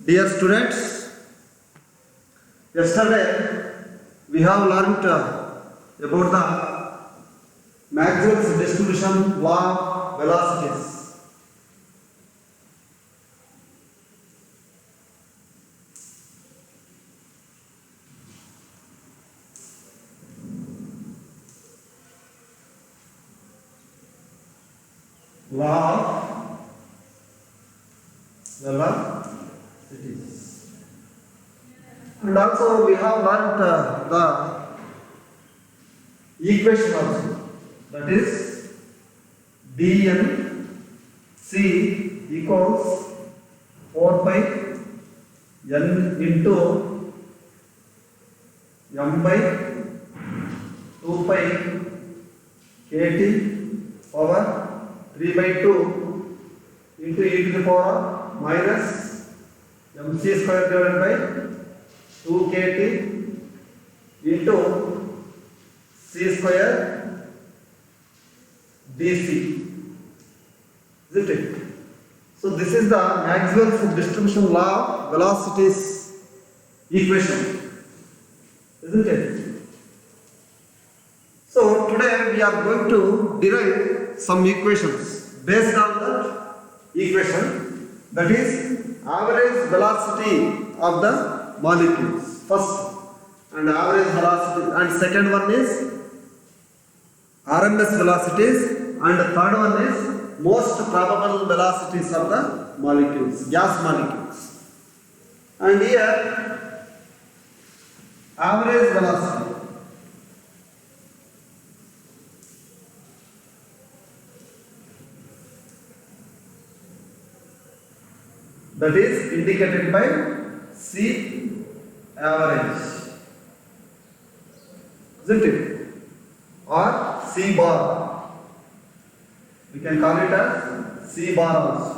Dear students, yesterday we have learnt about the Maxwell's distribution law of velocities. Law of velocities. And also we have learnt the equation also, that is dnc equals 4 pi n into m by 2 pi kt power 3 by 2 into e to the power minus mc square divided by 2 kt into c square dc, isn't it? So this is the Maxwell's distribution law of velocities equation, isn't it? So today we are going to derive some equations based on that equation, that is average velocity of the molecules first, and average velocity, and second one is RMS velocities, and the third one is most probable velocities of the molecules, gas molecules. And here average velocity, that is indicated by C average, isn't it? Or C bar, we can call it as C bar also.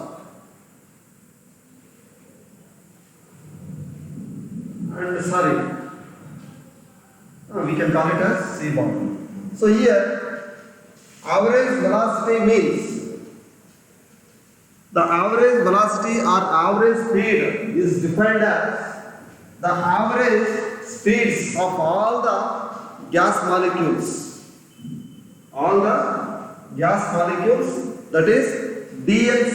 And we can call it as C bar. So here average velocity means the average velocity or average speed is defined as the average speeds of all the gas molecules. All the gas molecules, that is dnc.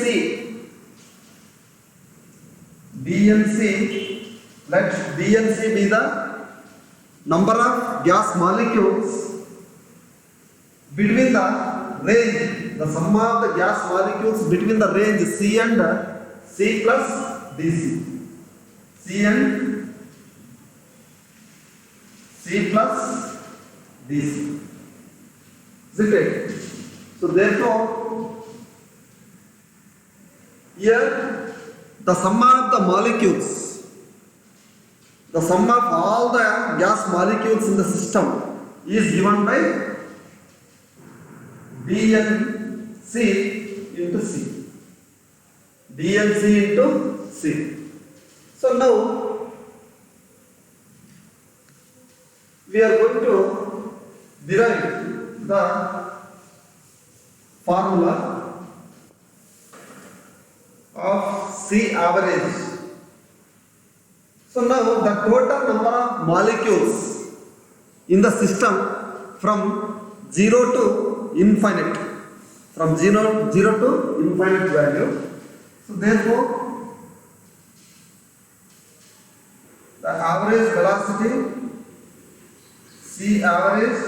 Let dnc be the number of gas molecules between the range, the sum of the gas molecules between the range C and C plus dc. C and C plus dc. Isn't it? So therefore, here the sum of the molecules, the sum of all the gas molecules in the system is given by dnc into C. dnc into C. So now we are going to derive the formula of C average. So now the total number of molecules in the system from 0 to infinite, from 0 to infinite value. So therefore the average velocity C average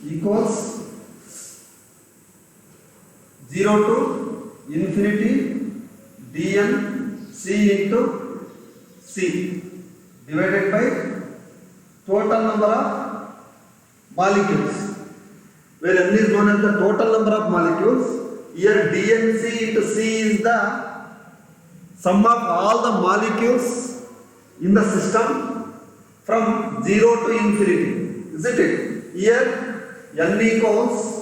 equals 0 to infinity dn C into C divided by total number of molecules, where n is known as the total number of molecules. Here dnc into C is the sum of all the molecules in the system from 0 to infinity, isn't it? Here n equals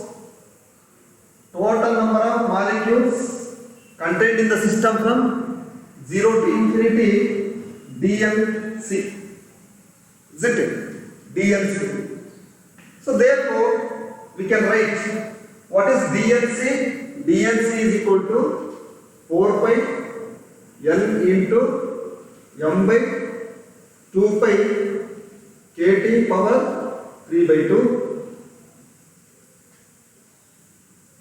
total number of molecules contained in the system from 0 to infinity dnc, isn't it? dnc. So therefore we can write what is dnc? dnc is equal to 4 pi n into m by 2 pi kt power 3 by 2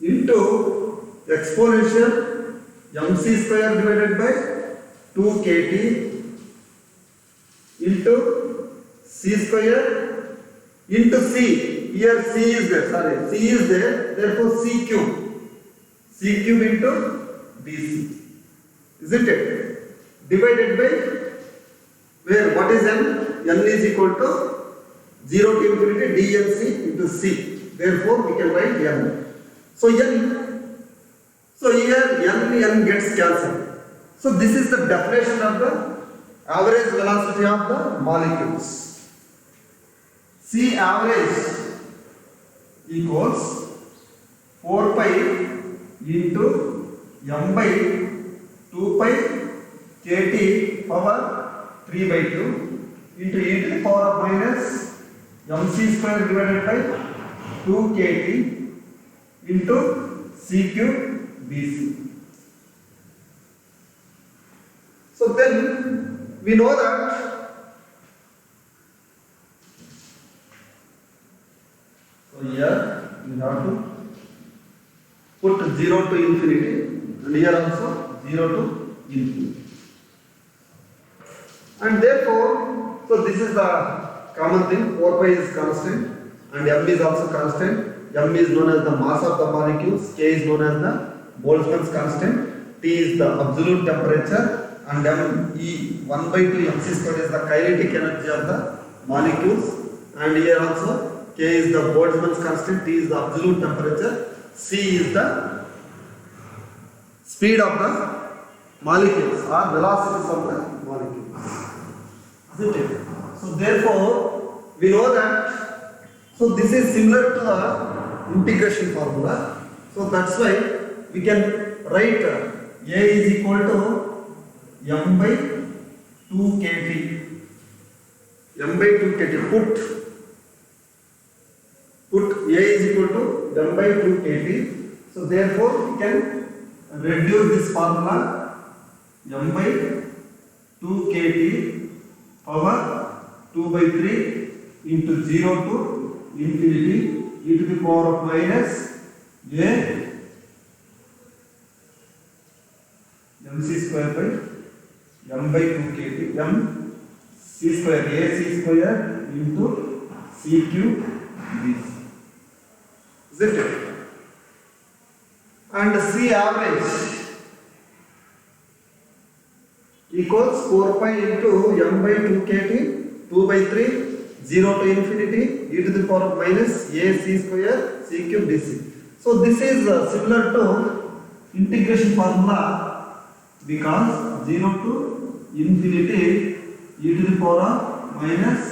into exponential mc square divided by 2 kt into c square into c. Here c is there, sorry, c is there, therefore c cube into dc, isn't it? Divided by where, what is n? N is equal to 0 to infinity dnc into c, therefore we can write n. So here n gets cancelled. So this is the definition of the average velocity of the molecules. C average equals 4 pi into m by 2 pi kt power 3 by 2 into e to the power of minus mc square divided by 2 kt into c cube dc. So then we know that here we have to put 0 to infinity and here also 0 to infinity. And therefore, so this is the common thing, 4 pi is constant and m is also constant. M is known as the mass of the molecules, K is known as the Boltzmann's constant, T is the absolute temperature, and E 1 by 2 mc squared is the kinetic energy of the molecules, and here also K is the Boltzmann's constant, T is the absolute temperature, C is the speed of the molecules or velocities of the molecules. Isn't it? So therefore we know that, so this is similar to the integration formula. So that's why we can write A is equal to m by 2 kt. M by 2 kt. Put A is equal to m by 2 kt. So therefore we can reduce this formula m by 2 kt power 2 by 3 into 0 to infinity e to the power of minus a mc square by m by 2 kt m c square a c square into c cube dc. Isn't it? And C average equals 4 pi into m by 2 kt 2 by 3 0 to infinity e to the power of minus a c square c cube dc. So this is similar to integration formula because 0 to infinity e to the power of minus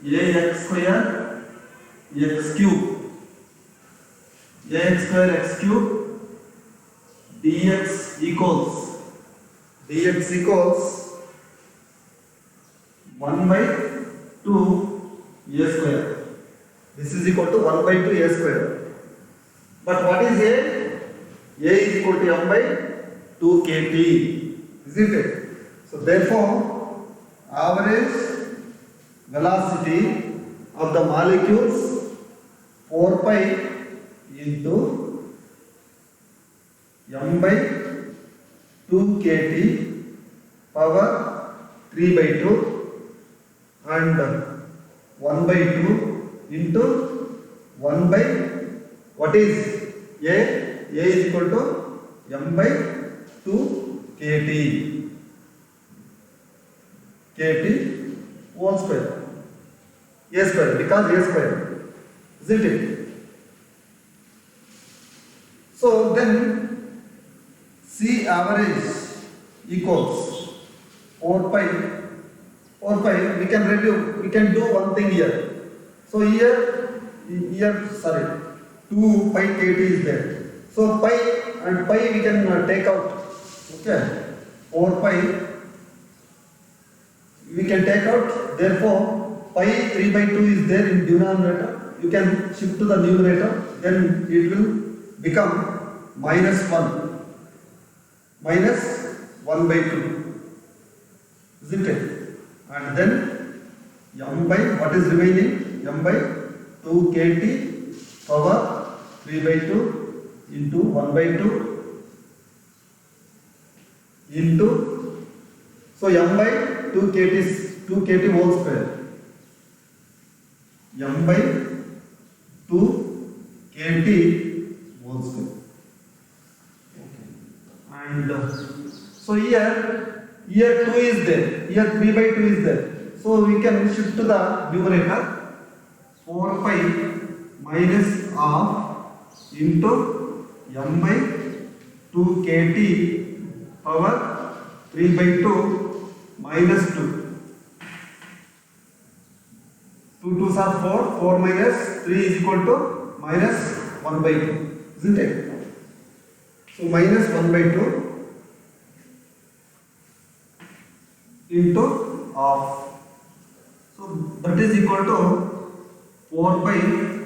ax square x cube ax square x cube dx equals 1 by 2 a square. This is equal to 1 by 2 a square. But what is a? A is equal to m by 2 kt. Isn't it? So therefore, average velocity of the molecules 4 pi into m by 2 kt power 3 by 2 and 1 by 2 into 1 by what is a? A is equal to m by 2 kt whole square a square because a square, isn't it? So then C average equals 4 pi we can reduce, we can do one thing here. So here 2 pi kt is there. So pi and pi we can take out. Okay, 4 pi we can take out, therefore pi 3 by 2 is there in denominator. You can shift to the numerator, then it will become minus 1 by 2. isn't it? And then m by what is remaining? M by 2 kT power 3 by 2 into 1 by 2 into, so m by 2 kT is 2 kT whole square, m by 2 kT whole square. Okay. And so here 2 is there, here 3 by 2 is there, so we can shift to the numerator. 4 pi minus half into m by 2 kT power 3 by 2 minus 2. 2 2s are 4, 4 minus 3 is equal to minus 1 by 2, isn't it? So minus 1 by 2 into half. So that is equal to 4 pi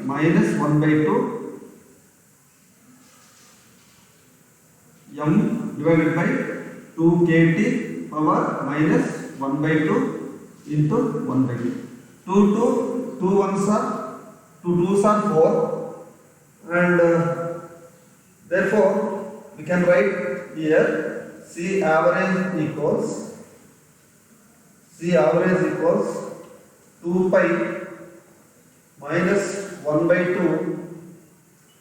minus 1 by 2 m divided by 2 kT power minus 1 by 2 into 1 by 2. 2 ones are 2 2s are 4, and therefore we can write here C average equals 2 pi minus 1 by 2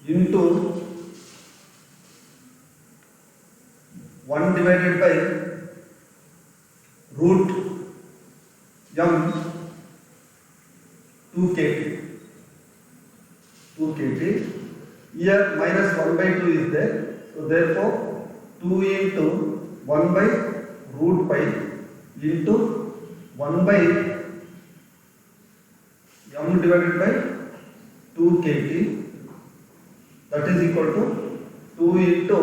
into 1 divided by root m 2 kT. Here minus 1 by 2 is there, so therefore 2 into 1 by root pi into 1 by m divided by 2 kT, that is equal to 2 into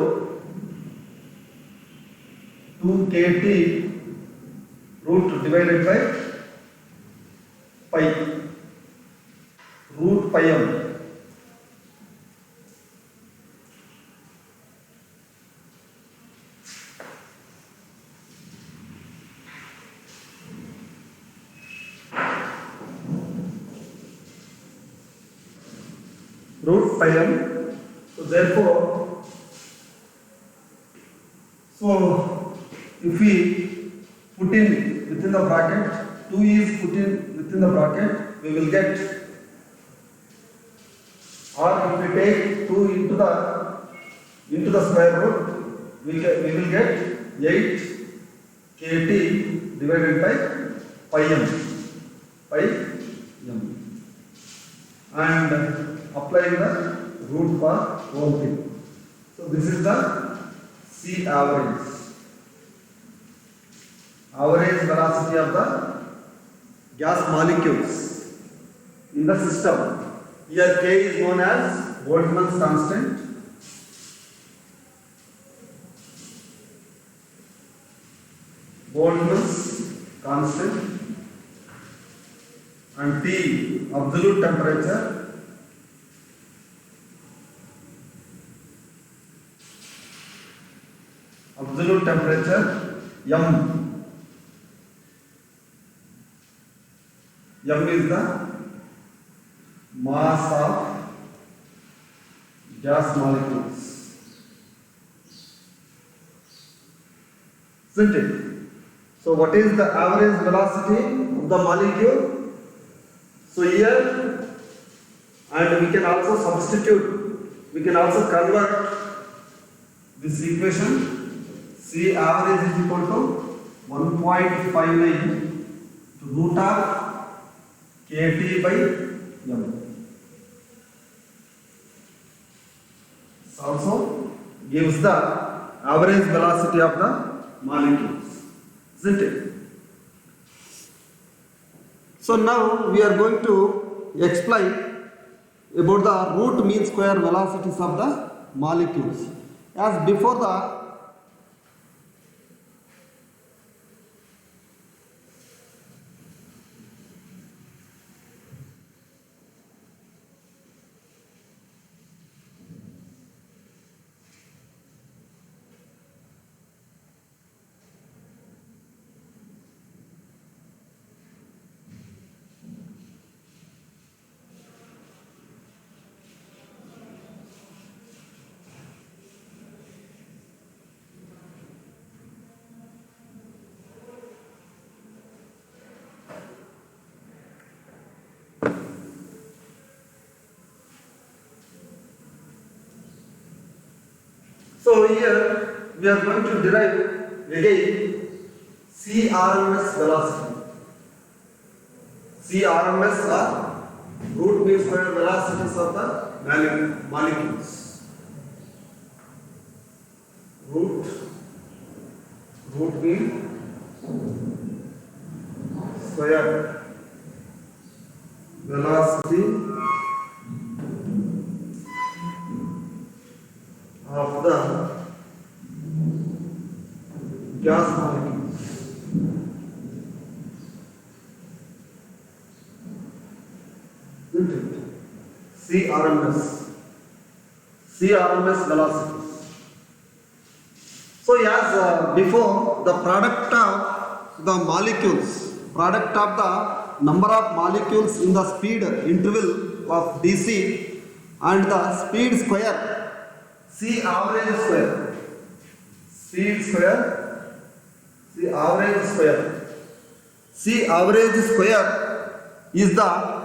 2 kT root divided by pi, root pi m. Root pi m. So therefore, if we put in within the bracket, 2 is put in within the bracket, we will get, or if we take 2 into the square root, we will get 8 kT divided by pi m, and applying the root for whole thing. So this is the C average velocity of the gas molecules in the system. Here K is known as Boltzmann's constant. And T absolute temperature. M is the mass of gas molecules, isn't it? So what is the average velocity of the molecule? So here, and we can also substitute, we can also convert this equation. C average is equal to 1.59 to root of kT by m. This also gives the average velocity of the molecules, isn't it? So now we are going to explain about the root mean square velocities of the molecules. As before the here we are going to derive again CRMS velocity. CRMS are root mean square velocities of the molecules. Root mean square velocity of the gas molecules. CRMS velocities. So as before, the product of the molecules, product of the number of molecules in the speed interval of DC and the speed square, C average square, speed square, C average square, C average square is the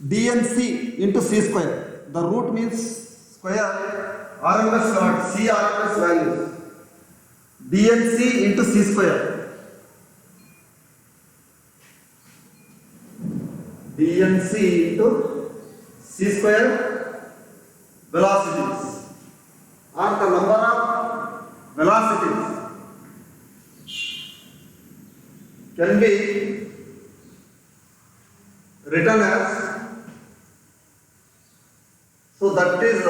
dnc into c square. The root means square, RMS not C RMS values, dnc into c square, dnc into c square velocities or the number of velocities can be written as, so that is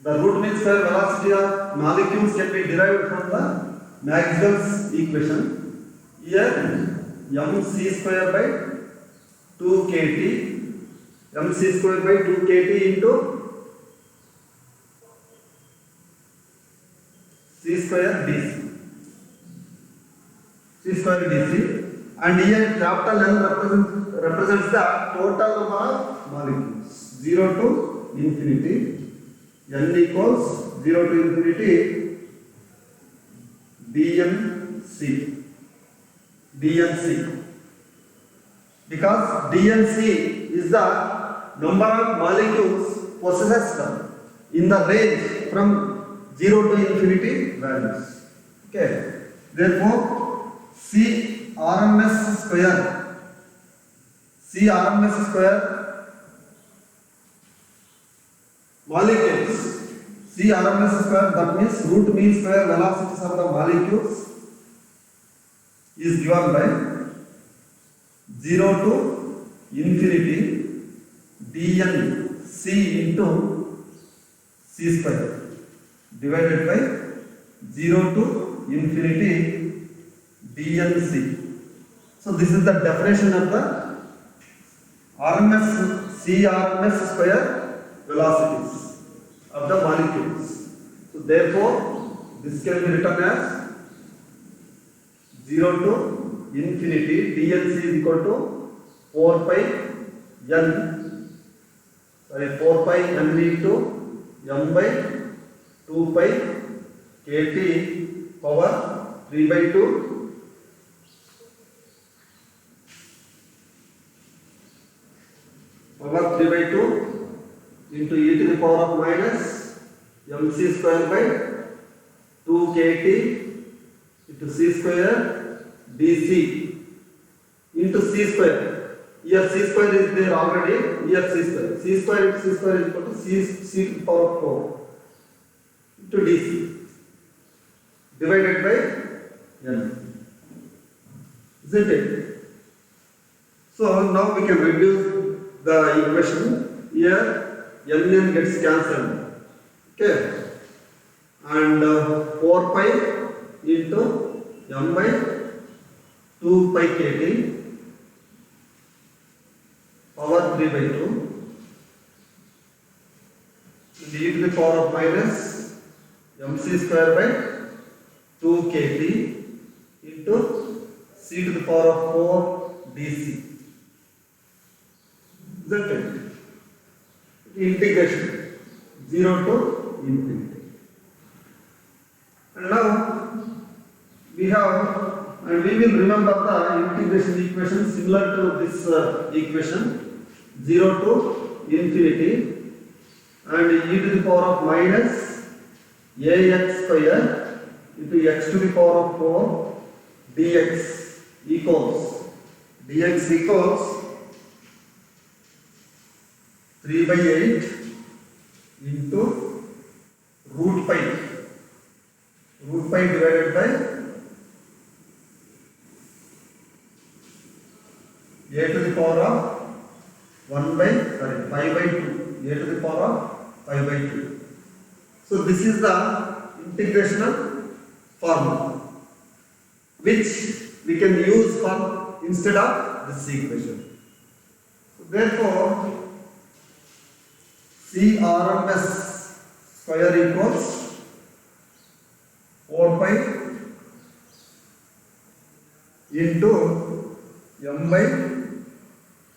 the root mean square velocity of molecules can be derived from the Maxwell's equation. Here mc square by 2 kt, mc square by 2 kt into c square dc, c square dc, and here capital N represents the total number of molecules, 0 to infinity, n equals 0 to infinity dnc, because dnc is the number of molecules possessed in the range from 0 to infinity values. Okay, therefore C RMS square molecules, C RMS square, that means root mean square velocities of the molecules is given by 0 to infinity dnc into c square divided by 0 to infinity dnc. So this is the definition of the CRMS square velocities of the molecules. So therefore this can be written as 0 to infinity dnc is equal to 4 pi n into m by 2 pi kt power 3 by 2 into e to the power of minus mc square by 2 kt into c square dc into c square. Here c square is there already, here c square into c square is equal to c to the power of 4 into dc divided by n, isn't it? So now we can reduce the equation. Here n gets cancelled, okay, and 4 pi into m by 2 pi kt power 3 by 2 and e to the power of minus mc square by 2 kt into c to the power of 4 dc. Isn't it? Integration 0 to infinity. And now we have, and we will remember the integration equation similar to this equation, 0 to infinity and e to the power of minus ax square into x to the power of 4 dx equals 3 by 8 into root pi divided by a to the power of 5 by 2, a to the power of 5 by 2. So this is the integrational formula which we can use for instead of this equation. So therefore CRMS square equals 4 pi into m by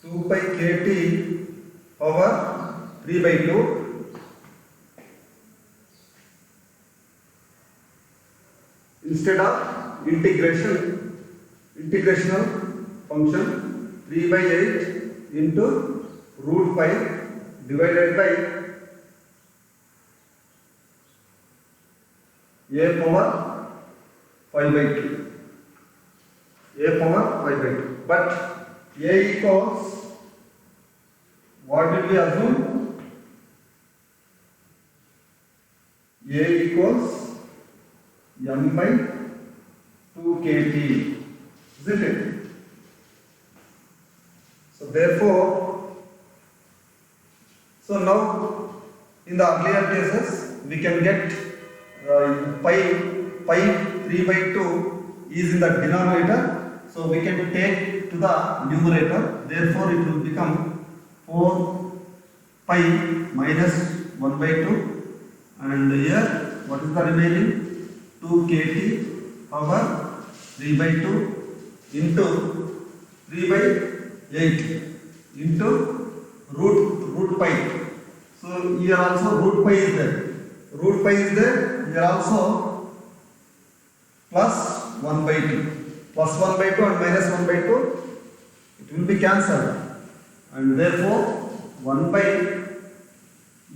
2 pi kt power 3 by 2 instead of integrational function 3 by 8 into root pi divided by a power 5 by 2. A power 5 by 2. But a equals, what did we assume? A equals m by 2 kt, isn't it? So therefore, so now in the earlier cases we can get pi 3 by 2 is in the denominator, so we can take to the numerator, therefore it will become 4 pi minus 1 by 2, and here what is the remaining? 2 kt power 3 by 2 into 3 by 8 into root pi. So here also root pi is there. Root pi is there. Here also plus 1 by 2. Plus 1 by 2 and minus 1 by 2. It will be cancelled. And therefore 1 by a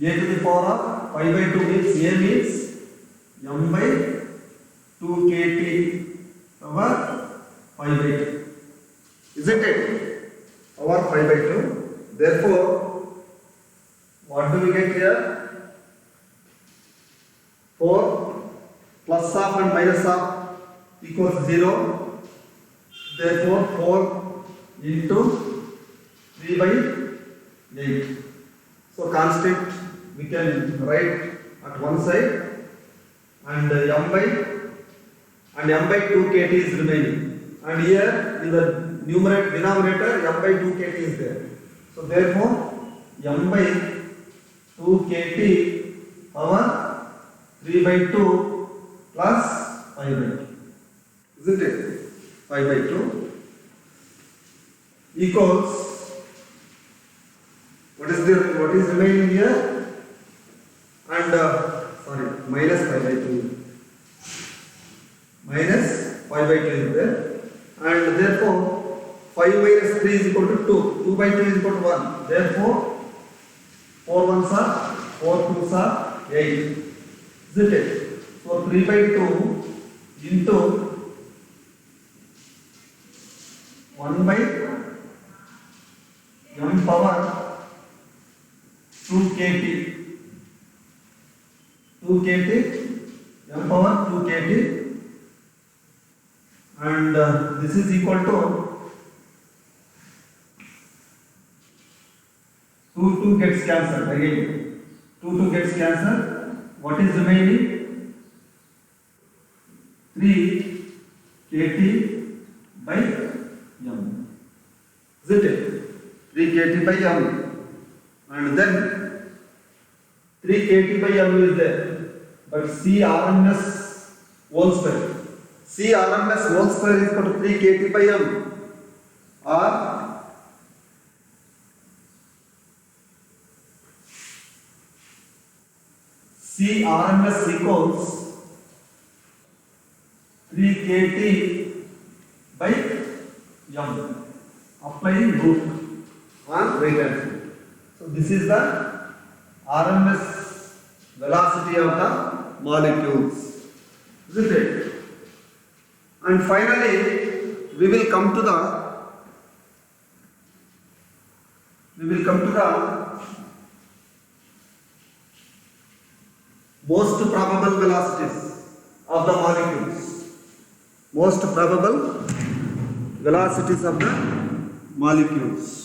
to the power of 5 by 2 means a means m by 2 kt power 5 by 2. Isn't it? Power 5 by 2. Therefore, what do we get here? 4 plus of and minus of equals 0. Therefore, 4 into 3 by 8. So, constant we can write at one side, and m by 2 kt is remaining. And here in the denominator m by 2 kt is there. So therefore m by 2 kt power 3 by 2 plus 5 by 2. Isn't it? 5 by 2 equals, what is remaining here? And minus 5 by 2. Minus 5 by 2 is there, and therefore 5 minus 3 is equal to 2. 2 by 2 is equal to 1. Therefore 4 ones are 4 twos are 8. Isn't it? So 3 by 2 into 1 by m power 2 kt. 2 kt m power 2 kt. And this is equal to 2 gets cancelled again. 2 gets cancelled. What is remaining? 3 kt by m. Isn't it? 3 kt by m. And then 3 kt by m is there. But CRMS whole square. CRMS whole square is equal to 3 kt by m, or CRMS equals 3 kt by m, applying root on right hand side. So this is the RMS velocity of the molecules, isn't it? And finally, we will come to the most probable velocities of the molecules. Most probable velocities of the molecules.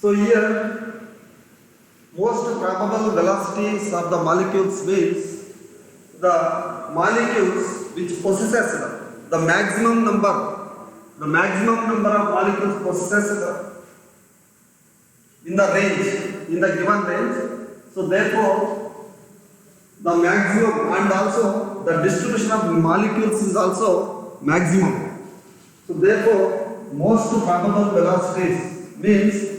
So here, most probable velocities of the molecules means the molecules which possesses the maximum number of molecules possessed in the given range. So therefore, the maximum and also the distribution of molecules is also maximum. So therefore, most probable velocities means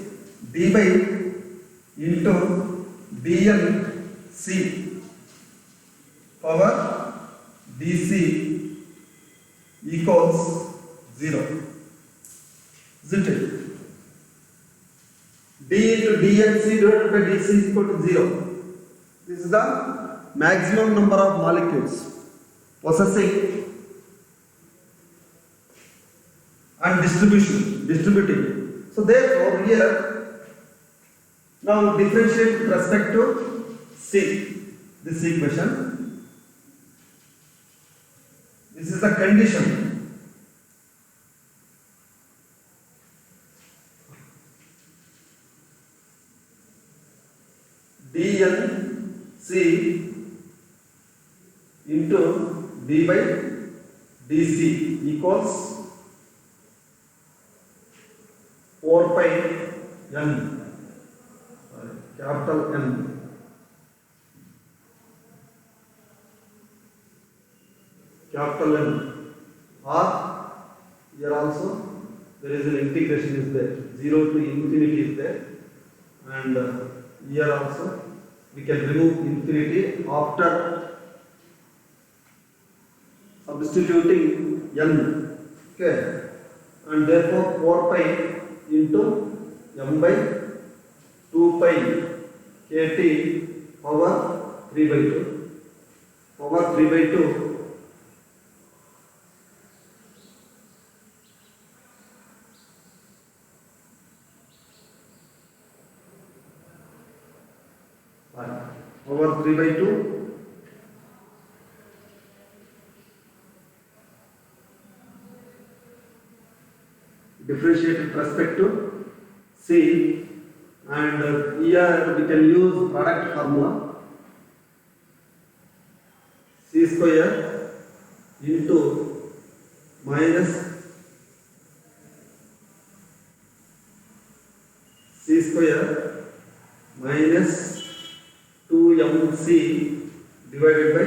d by into dnc power dc equals 0. Isn't it? D into dnc divided by dc is equal to 0. This is the maximum number of molecules possessing and distributing. So therefore here, now differentiate with respect to C, this equation. This is the condition. dnc into d by dc equals 4 pi n, capital N. Capital N. Or here also there is an integration is there, 0 to infinity is there, and here also we can remove infinity after substituting n. Okay, and therefore 4 pi into m by 2 pi kt power 3 by 2 power 3 by 2 differentiate with respect to C, and here we can use product formula C square into minus C square minus 2mc divided by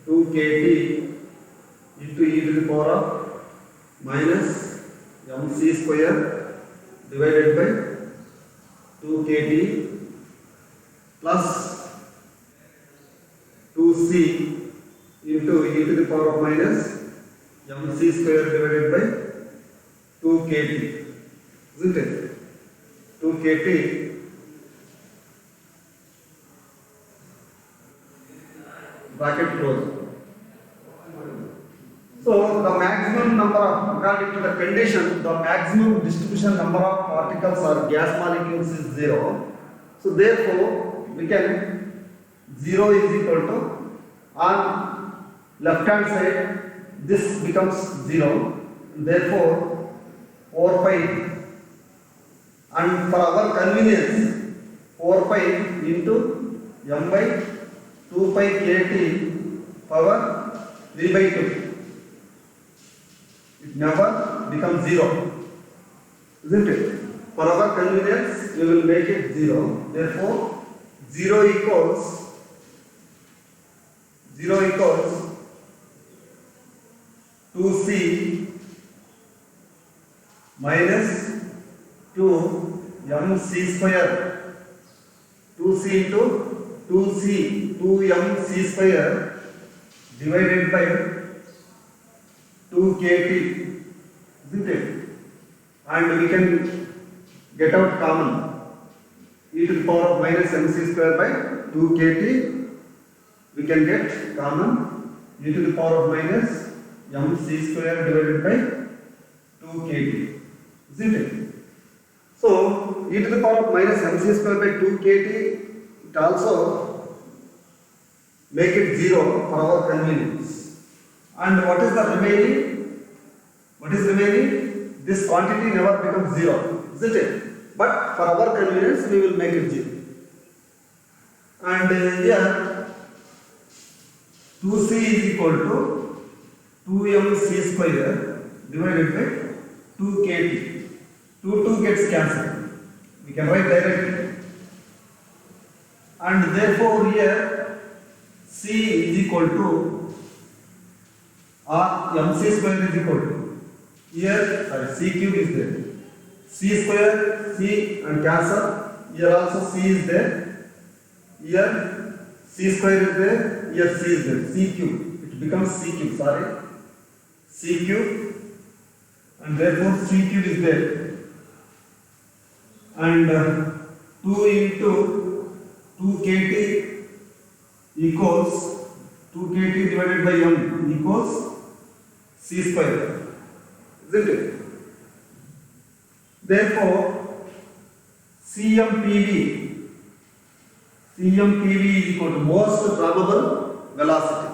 2kt into e to the power of minus mc square divided by 2kt plus 2c into e to the power of minus mc square divided by 2kt, isn't it? 2kt bracket close. So the maximum number of, according to the condition, the maximum distribution number of particles or gas molecules is 0. So therefore we can 0 is equal to, on left hand side this becomes 0, therefore 4 pi, and for our convenience 4 pi into m by 2 pi kt power 3 by 2. It never becomes 0, isn't it? for our convenience we will make it 0. Therefore 0 equals 2c minus 2mc square. 2c into 2mc square divided by 2kt, isn't it? And we can get out common e to the power of minus mc square by 2kt. We can get common e to the power of minus mc square divided by 2kt, isn't it? So e to the power of minus mc square by 2kt, it also make it 0 for our convenience. And what is the remaining? What is remaining? This quantity never becomes 0, isn't it? But for our convenience we will make it 0. And here 2c is equal to 2mc square divided by 2kt. 2 gets cancelled. We can write directly. And therefore here c is equal to mc square is equal to, here c cube is there. C square, c and cancel. Here also c is there. Here c square is there. Here c is there. C cube. It becomes c cube. Sorry. C cube. And therefore c cube is there. And 2 into 2kt equals 2kt divided by m equals c square. Isn't it? Therefore, CMPV is equal to most probable velocity.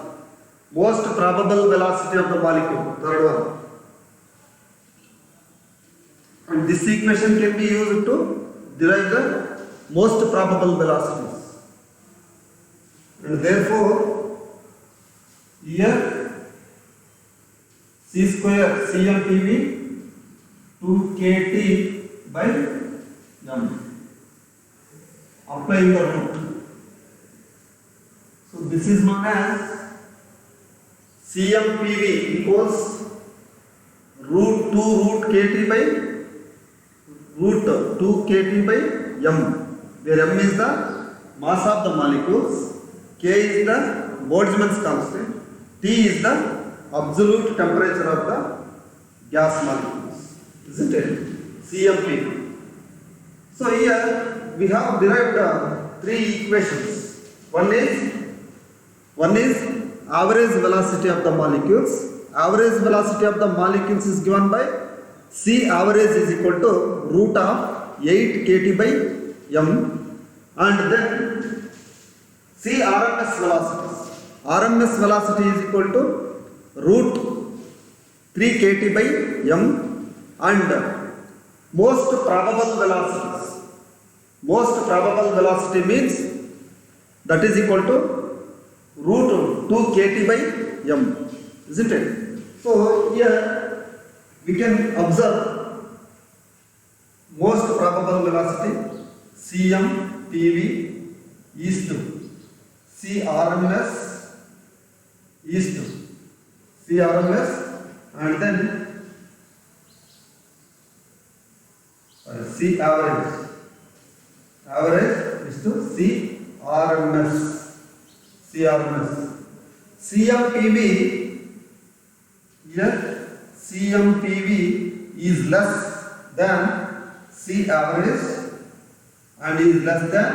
Most probable velocity of the molecule, third one. And this equation can be used to derive the most probable velocities. And therefore, here c square CMPV 2kt by m. Applying the root. So this is known as CMPV equals root 2 kt by root 2 kt by m, where m is the mass of the molecules, k is the Boltzmann's constant, T is the absolute temperature of the gas molecules, isn't it? CMP. So here we have derived 3 equations. One is average velocity of the molecules. Average velocity of the molecules is given by C average is equal to root of 8 kt by m, and then C RMS velocities. RMS velocity is equal to root 3 kt by m, and most probable velocities. Most probable velocity means that is equal to root 2 kt by m, isn't it? So here we can observe most probable velocity CMPV is to CRMS is to CRMS, and then C average. Average is to CRMS. CMPV, here CMPV is less than C average and is less than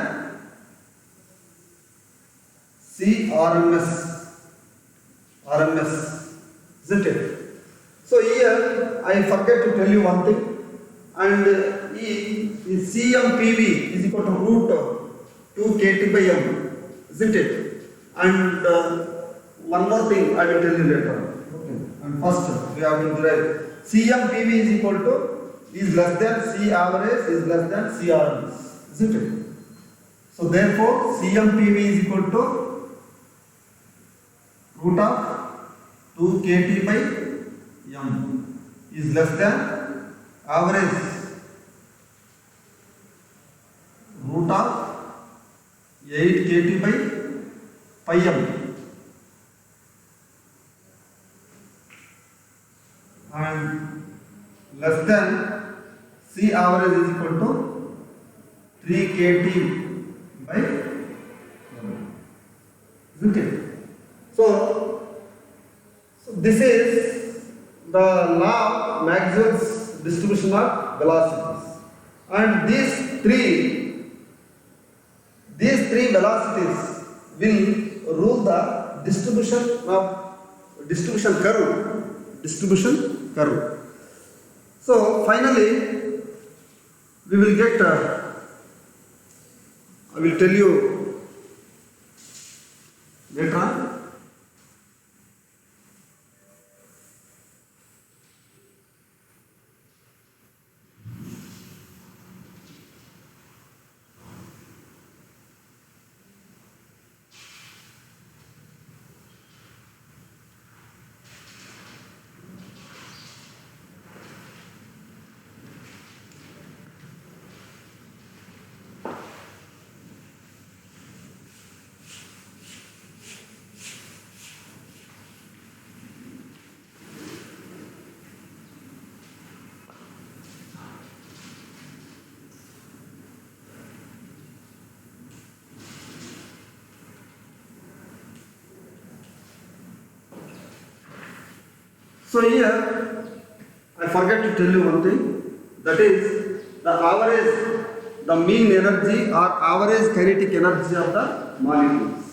RMS, isn't it? So here I forget to tell you one thing, and is CMPV is equal to root 2 kt by m, isn't it? And one more thing I will tell you later. Okay. And first we have to derive CMPV is equal to is less than C average is less than C RMS, isn't it? So therefore CMPV is equal to root of 2 kt by m is less than average 8 kT by pi m, and less than C average is equal to 3 kT by m, isn't it? So this is the law of Maxwell's distribution of velocities, and these three velocities will rule the distribution curve. So finally we will get I will tell you later on. So here I forget to tell you one thing, that is the mean energy or average kinetic energy of the molecules.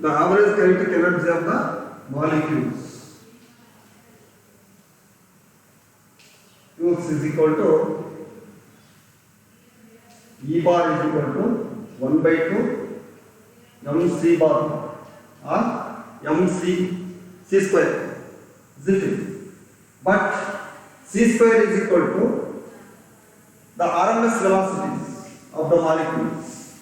The average kinetic energy of the molecules is equal to E bar is equal to 1 by 2 mc bar or mc c square, isn't it? But c square is equal to the RMS velocities of the molecules.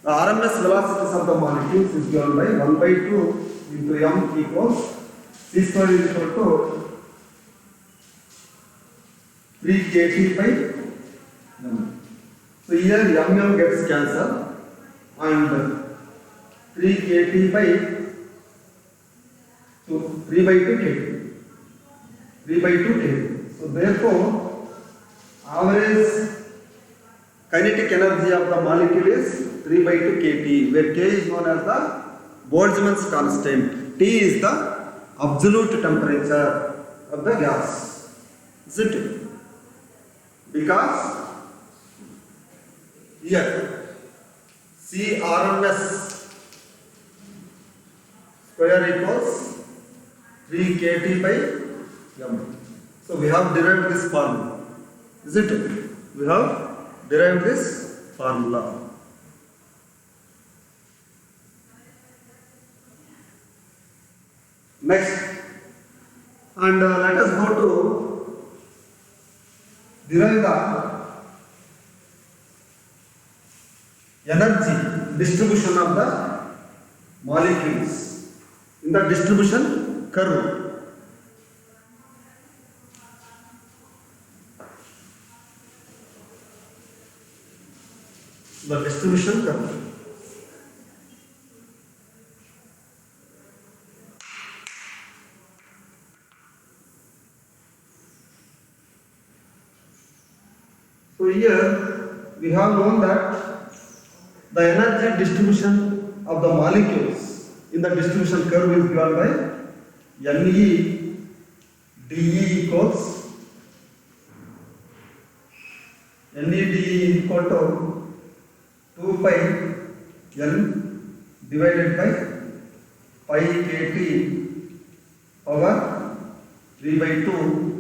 The RMS velocities of the molecules is given by 1 by 2 into m equals c square is equal to 3 kT by m. So here mm gets cancelled and 3 kT by 3 by 2 kT. 3 by 2 kT. So therefore average kinetic energy of the molecule is 3 by 2 kT, where K is known as the Boltzmann's constant. T is the absolute temperature of the gas, isn't it? Because here CRMS square equals 3 kT by m. So we have derived this formula, isn't it? We have derived this formula. Next, and let us go to derive the energy distribution of the molecules in the distribution curve. The distribution curve. So here we have known that the energy distribution of the molecules in the distribution curve is given by NE dE equals NE dE equal to 2 pi N divided by pi kT power 3 by 2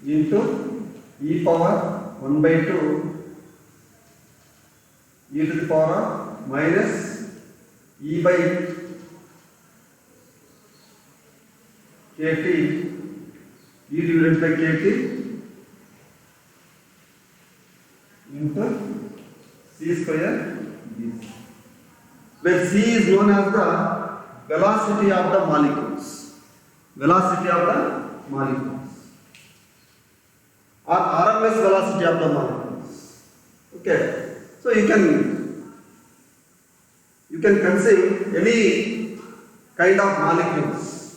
into e power 1 by 2 e to the power of minus e by kT e divided by kT into where c is known as the velocity of the molecules. Velocity of the molecules or RMS velocity of the molecules. Okay, so you can conceive any kind of molecules,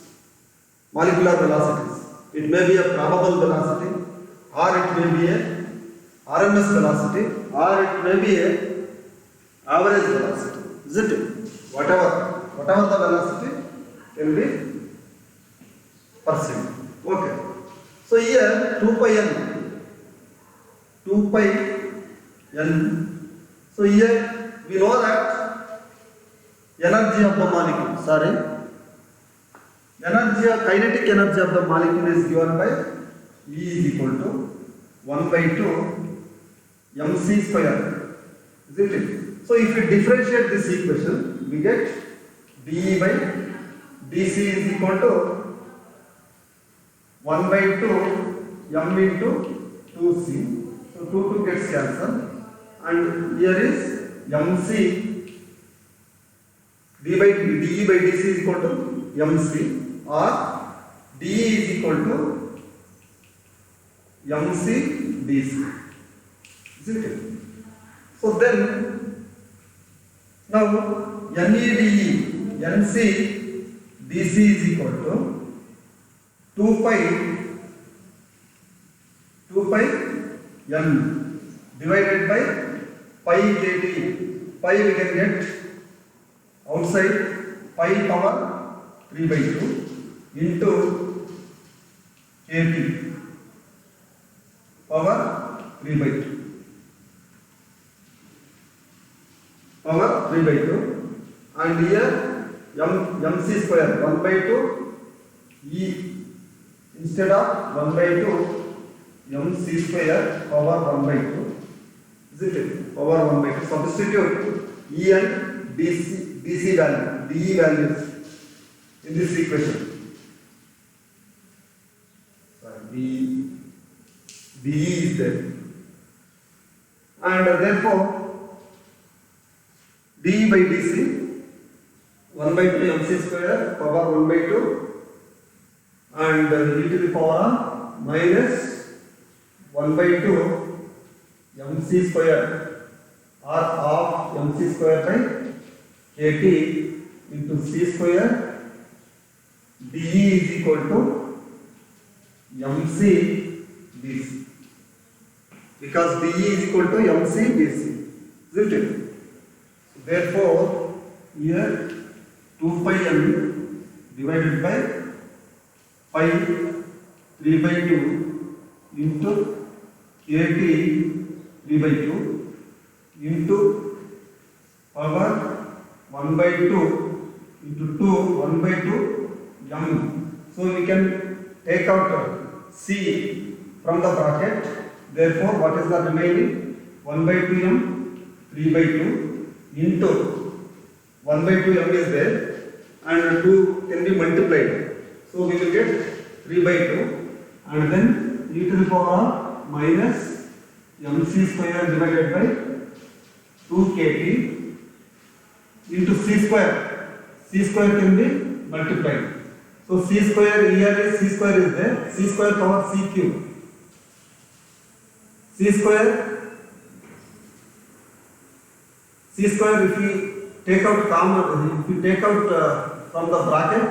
molecular velocities. It may be a probable velocity, or it may be a RMS velocity, or it may be a average velocity, isn't it? Whatever the velocity can be perceived. Okay, so here 2 pi n. So here we know that energy of the molecule, kinetic energy of the molecule is given by E is equal to 1 by 2 mc square, isn't it? So if we differentiate this equation, we get dE by dC is equal to 1 by 2 m into 2c. So 2 gets cancelled, and here is mc dE by dC is equal to mc, or dE is equal to mc dC, isn't it? So then now NEDE NC dC is equal to 2 pi n divided by pi kT. Pi we can get outside, pi power 3 by 2 into kT power 3 by 2 power 3 by 2, and here mc square 1 by 2 E instead of 1 by 2 mc square power 1 by 2, isn't it? Power 1 by 2. Substitute E and dE values in this equation. dE is there, and therefore dE by dC 1 by 2 mc square power 1 by 2 and e to the power minus 1 by 2 mc square or half mc square by kT into c square dE is equal to mc dC, because dE is equal to mc dC, isn't it? Therefore here 2 pi n divided by pi 3 by 2 into kT 3 by 2 into power 1 by 2 into 2 1 by 2 m. So we can take out c from the bracket. Therefore what is the remaining? 1 by 2 m 3 by 2 into 1 by 2 m is there, and 2 can be multiplied. So we will get 3 by 2, and then e to the power minus mc square divided by 2 kT into c square. C square can be multiplied. So c square here is c square is there. C square power c cube. C square if we take out from the bracket,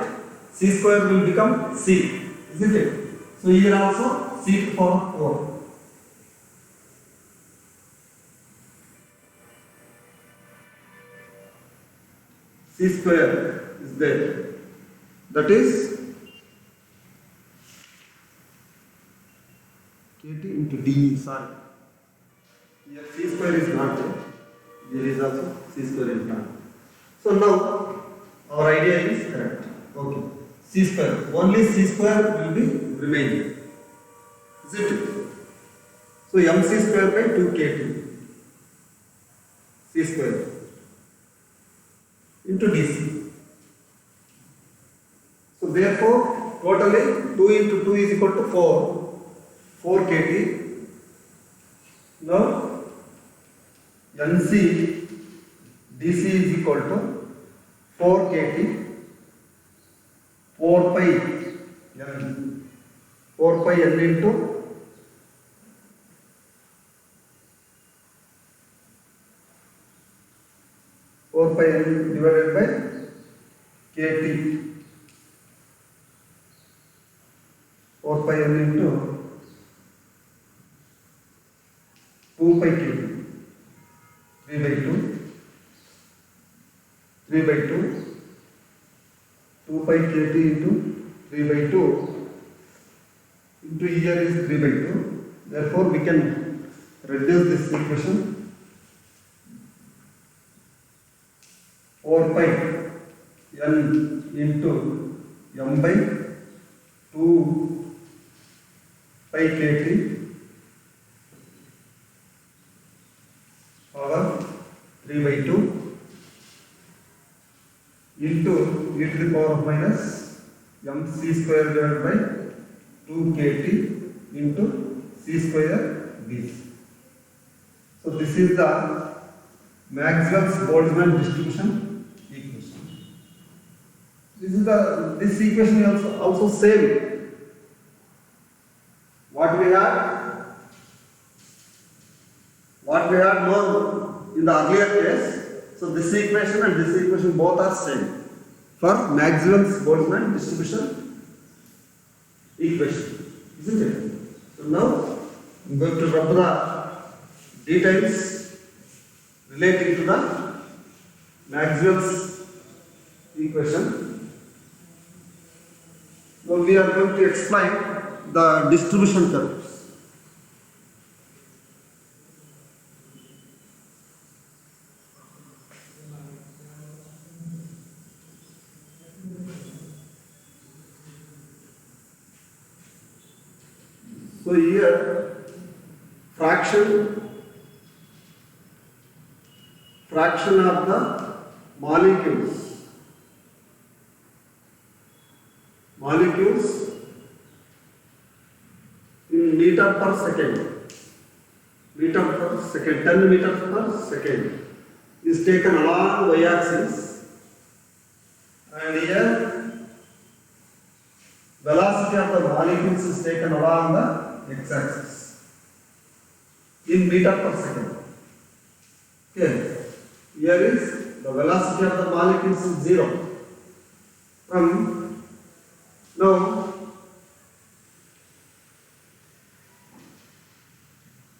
c square will become c, isn't it? So here also c to the power 4. C square is there. That is kT into dE. Sorry, here c square is not there. There is also c square is not. So now our idea is correct. Okay, c square, only c square will be remaining, is it? So mc square by 2 kT c square into dC. So therefore totally 2 into 2 is equal to 4 kT. Now NC dC is equal to 4 kT 4 pi n 4 pi n into 4 pi n divided by kT 4 pi n into 2 pi kT 3 by 2 3 by 2 2 pi kT into 3 by 2 into here is 3 by 2. Therefore we can reduce this equation. 4 pi n into m by 2 pi kT power 3 by 2 into e to the power of minus mc square divided by 2 kT into c square b. So this is the Maxwell's Boltzmann distribution equation. This equation is also same what we had known in the earlier case. So this equation and this equation both are same for Maxwell's Boltzmann distribution equation, isn't it? So now I'm going to rub the details relating to the Maxwell's equation. Now we are going to explain the distribution terms. So here fraction of the molecules in meter per second 10 meters per second is taken along y-axis, and here velocity of the molecules is taken along the x-axis in meter per second. Okay, here is the velocity of the molecules is 0. Now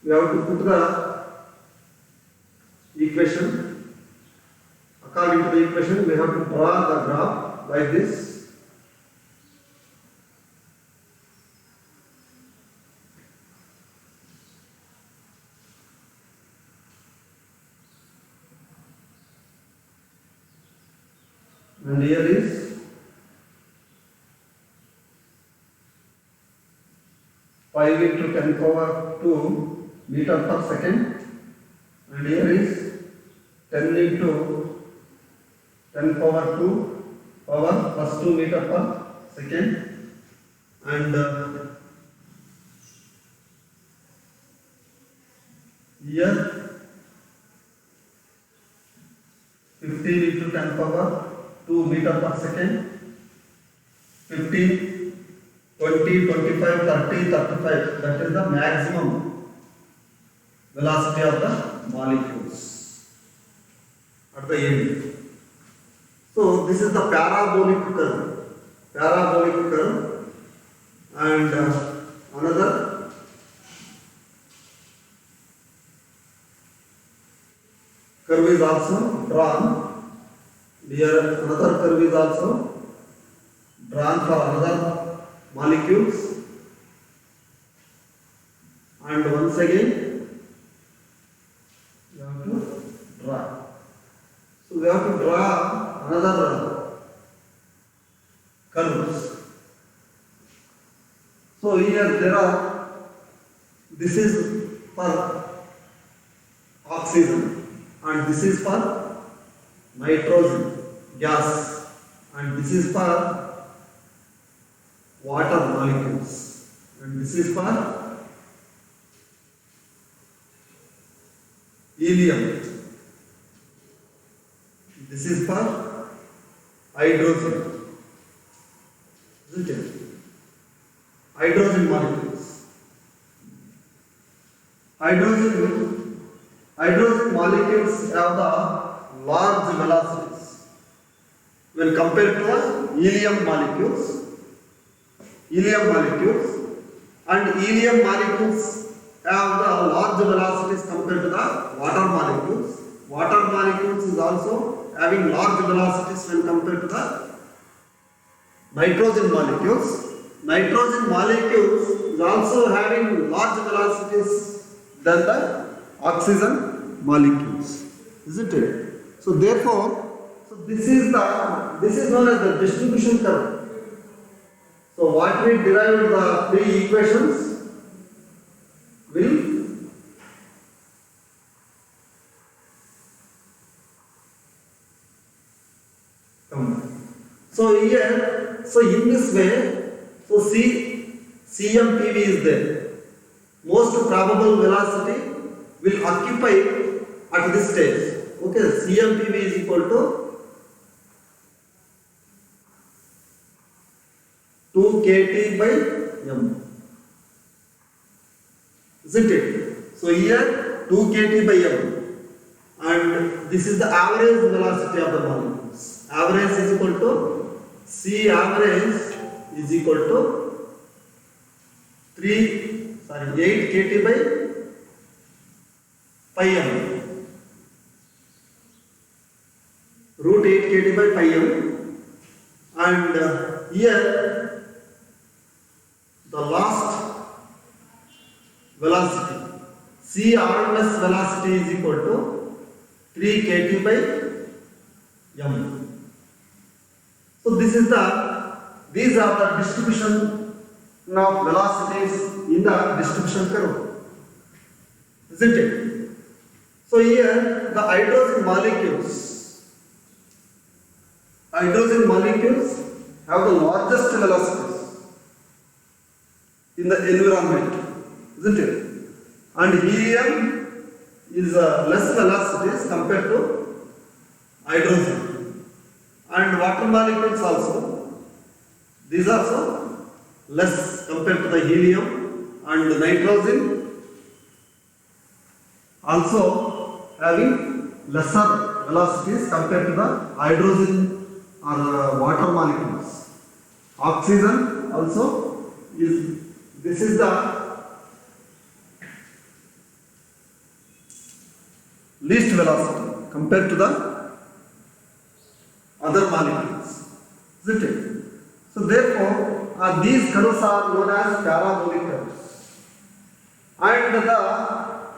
we have to put the equation. According to the equation, we have to draw the graph like this. And here is five into 10 power 2 meter per second, and here is 10 into 10 power 2 power plus 2 meter per second, and here 15 into 10 power 2 meter per second, 15, 20, 25, 30, 35. That is the maximum velocity of the molecules at the end. So this is the parabolic curve, and another curve is also drawn. Here another curve is also drawn for another molecules, and once again you have to draw. So we have to draw another curves. So here this is for oxygen and this is for nitrogen gas, and this is for water molecules, and this is for helium, this is for hydrogen, isn't it? Hydrogen molecules. Hydrogen molecules have the large velocities when compared to the helium molecules. And helium molecules have the large velocities compared to the water molecules. Water molecules is also having large velocities when compared to the nitrogen molecules. Nitrogen molecules is also having large velocities than the oxygen molecules, isn't it? So therefore, this is known as the distribution curve. So what we derived the three equations will come. So here, in this way, CMPV is there. Most probable velocity will occupy at this stage. Okay, CMPV is equal to 2 kT by m. Isn't it? So here 2 kT by m, and this is the average velocity of the molecules. Average is equal to C average is equal to 8 kT by pi m, root 8 kT by pi m, and here the last velocity, C RMS velocity is equal to 3 kT by m. So these are the distribution of velocities in the distribution curve, isn't it? So here the hydrogen molecules have the largest velocities in the environment, isn't it? And helium is less velocities compared to hydrogen. And water molecules also, these are also less compared to the helium, and the nitrogen also having lesser velocities compared to the hydrogen or water molecules. Oxygen also this is the least velocity compared to the other molecules, isn't it? So therefore, these curves are known as parabolic curves. And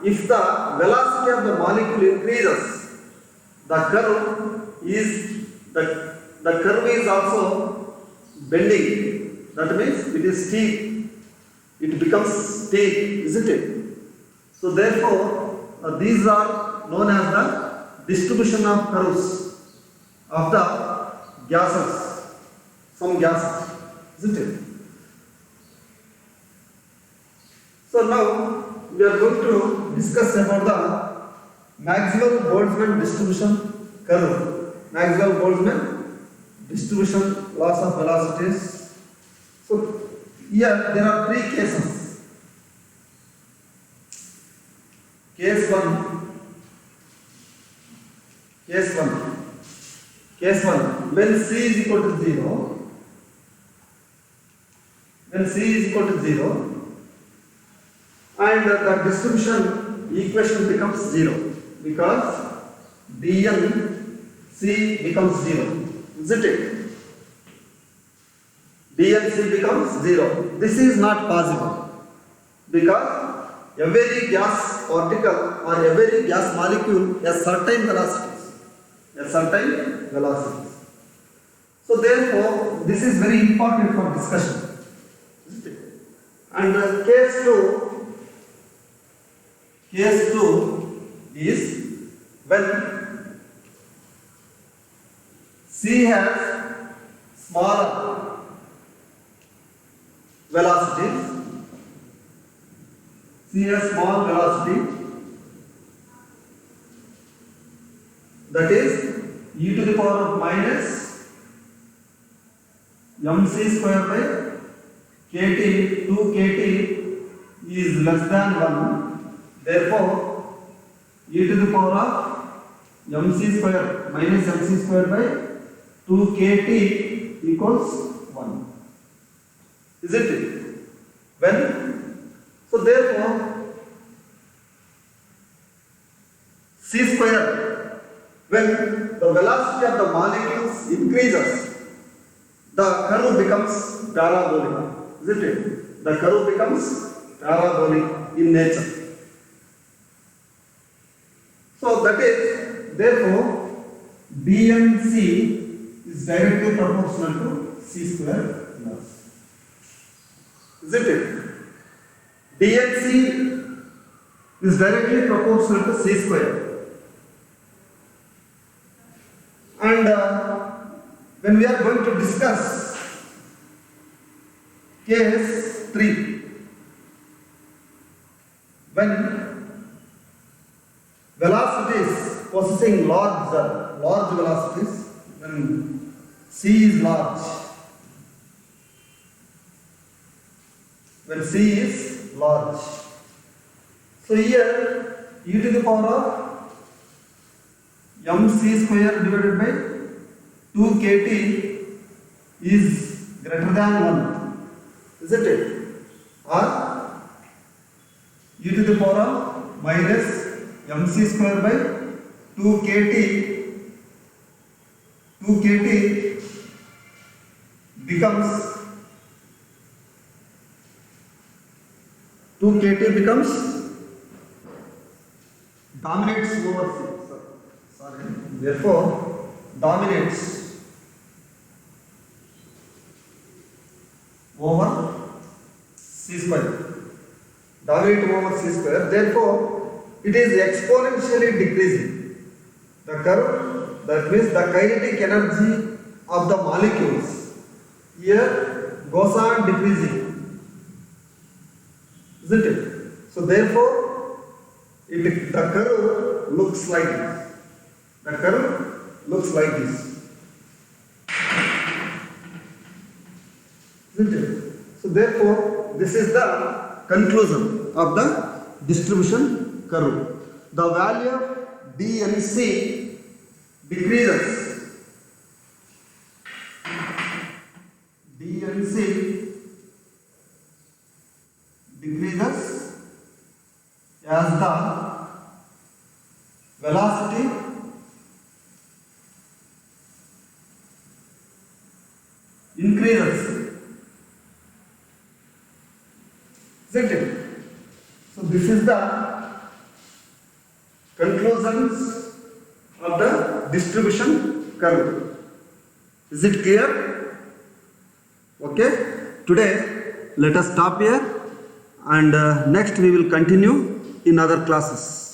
if the velocity of the molecule increases, the curve is also bending. That means it is steep. It becomes steep, isn't it? So therefore, these are known as the distribution of curves of the gases, some gases, isn't it? So now we are going to discuss about the Maxwell-Boltzmann distribution curve. Maxwell-Boltzmann distribution laws of velocities. So here there are three cases. Case 1. When C is equal to 0, and the distribution equation becomes 0 because dnc becomes 0, isn't it? dnc becomes 0. This is not possible because every gas particle or every gas molecule has certain velocities. So therefore, this is very important for discussion, isn't it? And case 2 is when C has smaller velocities. C has small velocity, that is e to the power of minus mc square by kt, 2 kt is less than 1. Therefore e to the power of mc square minus mc square by 2 kt equals 1. Isn't it? When so therefore c square, when the velocity of the molecules increases, the curve becomes parabolic. Isn't it? The curve becomes parabolic in nature. So that is, therefore BMC is directly proportional to c square plus. Isn't it? DNC is directly proportional to c square. And when we are going to discuss case 3, when velocities possessing large velocities, when c is large, when c is large. So here e to the power of mc square divided by 2 kt is greater than 1, isn't it? Or e to the power of minus mc square by 2 kt becomes 2 kt becomes dominates over c. Therefore dominates over c square. Dominate over c square. Therefore it is exponentially decreasing. The curve, that means the kinetic energy of the molecules here goes on decreasing. Isn't it? So therefore the curve looks like this. The curve looks like this. Isn't it? So therefore this is the conclusion of the distribution curve. The value of DNC decreases. DNC decreases as the velocity increases. Isn't it? So this is the conclusions of the distribution curve. Is it clear? Okay. Today let us stop here, and next we will continue in other classes.